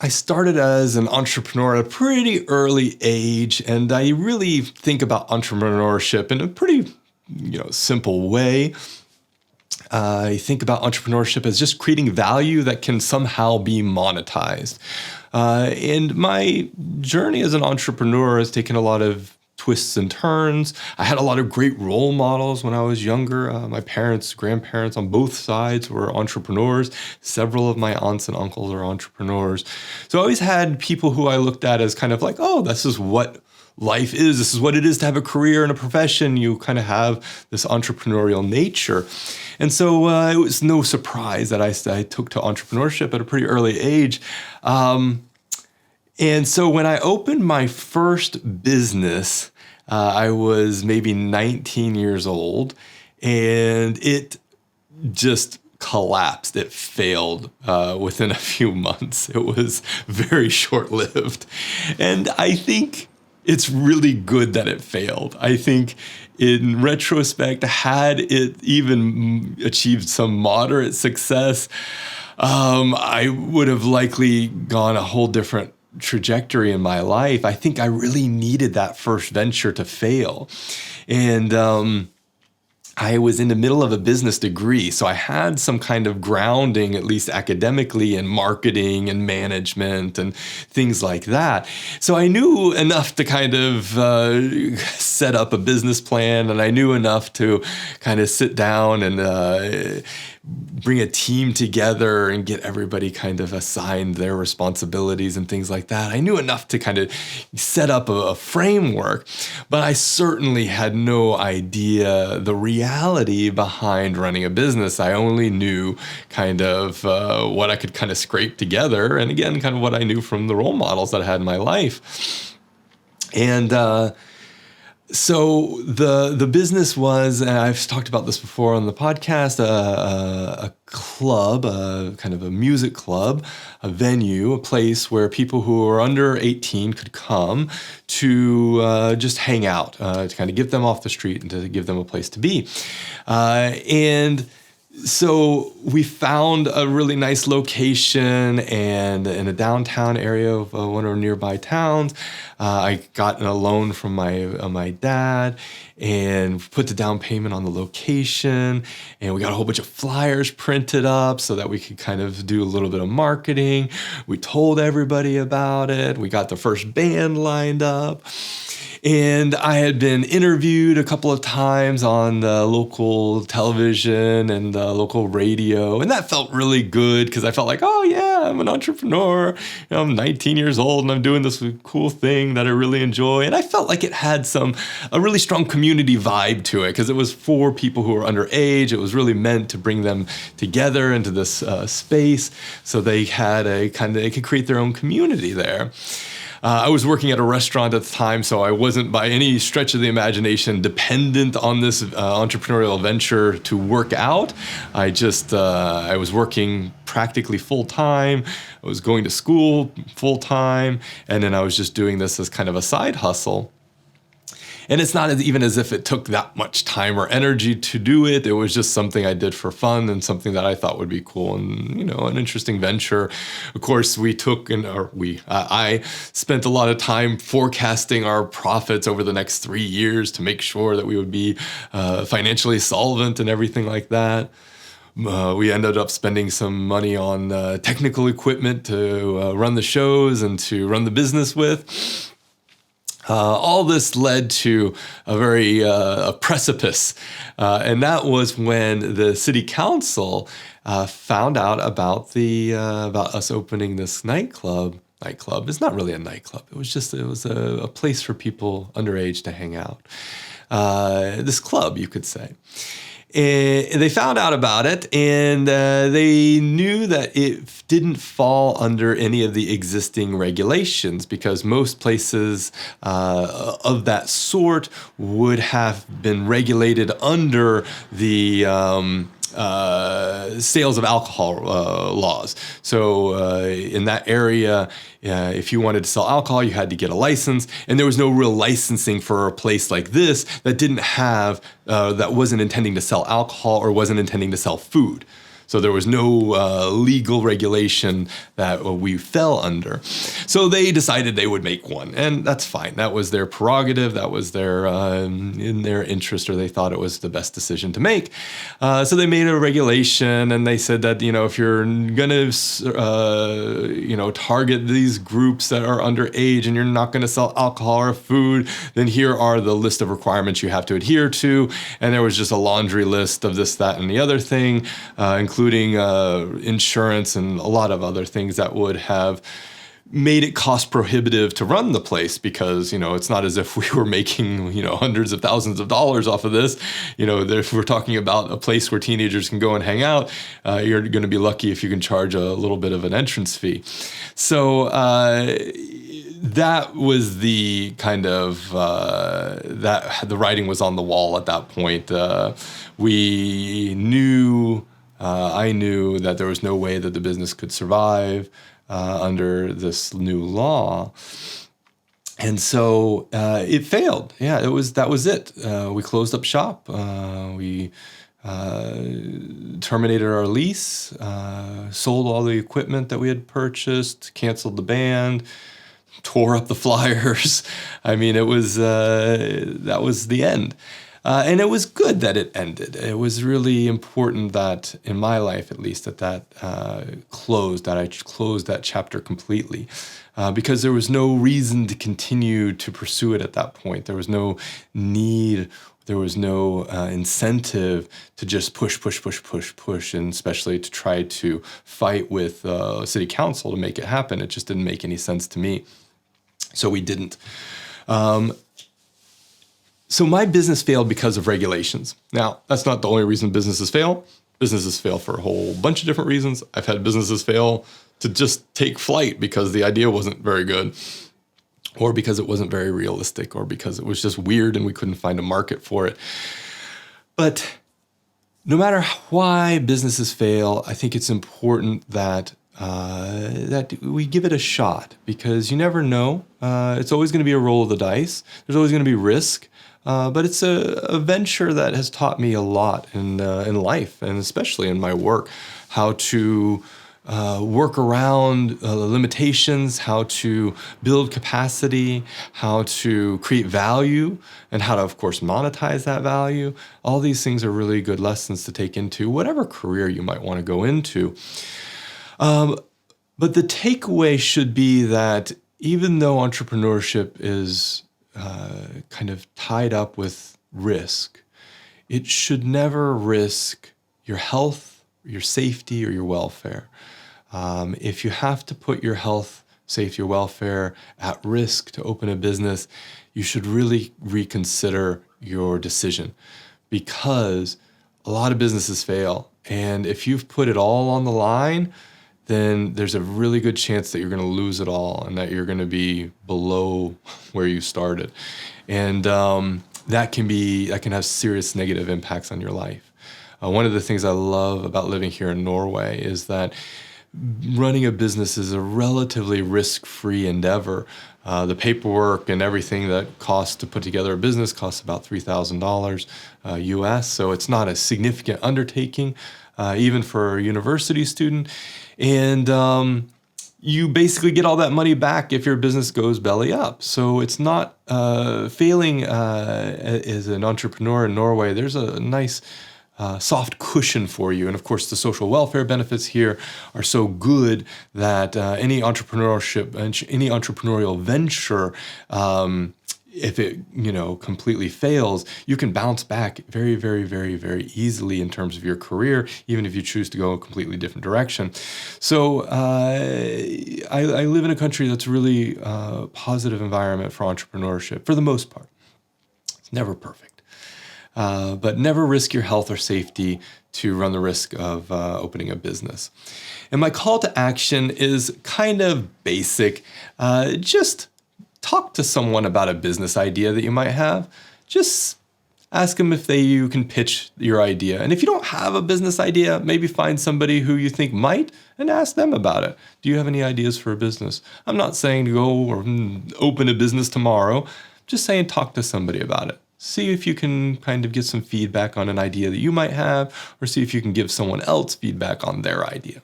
I started as an entrepreneur at a pretty early age, and I really think about entrepreneurship in a pretty, simple way. I think about entrepreneurship as just creating value that can somehow be monetized. And my journey as an entrepreneur has taken a lot of twists and turns. I had a lot of great role models when I was younger. My parents, grandparents on both sides were entrepreneurs. Several of my aunts and uncles are entrepreneurs. So I always had people who I looked at as kind of like, oh, this is what life is. This is what it is to have a career and a profession. You kind of have this entrepreneurial nature. And so it was no surprise that I took to entrepreneurship at a pretty early age. And so when I opened my first business, I was maybe 19 years old, and it just collapsed. It failed within a few months. It was very short-lived. And I think it's really good that it failed. I think in retrospect, had it even achieved some moderate success, I would have likely gone a whole different trajectory in my life. I think I really needed that first venture to fail. And I was in the middle of a business degree, so I had some kind of grounding, at least academically, in marketing and management and things like that. So I knew enough to kind of set up a business plan, and I knew enough to kind of sit down and bring a team together and get everybody kind of assigned their responsibilities and things like that. I knew enough to kind of set up a framework, but I certainly had no idea the reality behind running a business. I only knew kind of what I could kind of scrape together, and again, kind of what I knew from the role models that I had in my life. And so the business was, and I've talked about this before on the podcast, a club, kind of a music club, a venue, a place where people who are under 18 could come to just hang out, to kind of get them off the street and to give them a place to be. And so we found a really nice location and in a downtown area of one of our nearby towns. I got a loan from my dad and put the down payment on the location. And we got a whole bunch of flyers printed up so that we could kind of do a little bit of marketing. We told everybody about it. We got the first band lined up. And I had been interviewed a couple of times on the local television and local radio. And that felt really good because I felt like, oh, yeah, I'm an entrepreneur. I'm 19 years old and I'm doing this cool thing that I really enjoy. And I felt like it had a really strong community vibe to it because it was for people who were underage. It was really meant to bring them together into this space so they could create their own community there. I was working at a restaurant at the time, so I wasn't by any stretch of the imagination dependent on this entrepreneurial venture to work out. I was working practically full time. I was going to school full time, and then I was just doing this as kind of a side hustle. And it's not even as if it took that much time or energy to do it. It was just something I did for fun and something that I thought would be cool and, an interesting venture. Of course, I spent a lot of time forecasting our profits over the next 3 years to make sure that we would be financially solvent and everything like that. We ended up spending some money on technical equipment to run the shows and to run the business with. All this led to a precipice, and that was when the city council found out about us opening this nightclub. Nightclub. It's not really a nightclub. It was a place for people underage to hang out. This club, you could say. And they found out about it, and they knew that it didn't fall under any of the existing regulations because most places of that sort would have been regulated under the sales of alcohol laws. So in that area, if you wanted to sell alcohol, you had to get a license, and there was no real licensing for a place like this that didn't have, that wasn't intending to sell alcohol or wasn't intending to sell food. So there was no legal regulation that we fell under. So they decided they would make one, and that's fine. That was their prerogative. That was their in their interest, or they thought it was the best decision to make. So they made a regulation, and they said that, if you're going to, target these groups that are underage and you're not going to sell alcohol or food, then here are the list of requirements you have to adhere to. And there was just a laundry list of this, that, and the other thing, including insurance and a lot of other things that would have made it cost prohibitive to run the place, because, it's not as if we were making, hundreds of thousands of dollars off of this. If we're talking about a place where teenagers can go and hang out, you're going to be lucky if you can charge a little bit of an entrance fee. So that was the kind of, that the writing was on the wall at that point. I knew that there was no way that the business could survive under this new law. And so it failed. Yeah, that was it. We closed up shop. We terminated our lease, sold all the equipment that we had purchased, canceled the band, tore up the flyers. I mean, that was the end. And it was good that it ended. It was really important that, in my life at least, that I closed that chapter completely, because there was no reason to continue to pursue it at that point. There was no need, there was no incentive to just push, and especially to try to fight with city council to make it happen. It just didn't make any sense to me. So we didn't. So my business failed because of regulations. Now, that's not the only reason businesses fail. Businesses fail for a whole bunch of different reasons. I've had businesses fail to just take flight because the idea wasn't very good, or because it wasn't very realistic, or because it was just weird and we couldn't find a market for it. But no matter why businesses fail, I think it's important that we give it a shot, because you never know. It's always going to be a roll of the dice. There's always going to be risk. But it's a venture that has taught me a lot in life, and especially in my work, how to work around limitations, how to build capacity, how to create value, and how to, of course, monetize that value. All these things are really good lessons to take into whatever career you might want to go into. But the takeaway should be that even though entrepreneurship is kind of tied up with risk, it should never risk your health, your safety, or your welfare. If you have to put your health, safety, or welfare at risk to open a business, you should really reconsider your decision, because a lot of businesses fail. And if you've put it all on the line, then there's a really good chance that you're going to lose it all, and that you're going to be below where you started. And that can have serious negative impacts on your life. One of the things I love about living here in Norway is that running a business is a relatively risk-free endeavor. The paperwork and everything that costs to put together a business costs about $3,000 US, so it's not a significant undertaking, even for a university student. And you basically get all that money back if your business goes belly up. So it's not failing as an entrepreneur in Norway. There's a nice soft cushion for you. And of course, the social welfare benefits here are so good that any entrepreneurial venture, if it completely fails, you can bounce back very, very, very, very easily in terms of your career, even if you choose to go a completely different direction. So I live in a country that's really a positive environment for entrepreneurship for the most part. It's never perfect, but never risk your health or safety to run the risk of opening a business. And my call to action is kind of basic. Just talk to someone about a business idea that you might have. Just ask them if you can pitch your idea. And if you don't have a business idea, maybe find somebody who you think might and ask them about it. Do you have any ideas for a business? I'm not saying to go or open a business tomorrow. Just saying talk to somebody about it. See if you can kind of get some feedback on an idea that you might have, or see if you can give someone else feedback on their idea.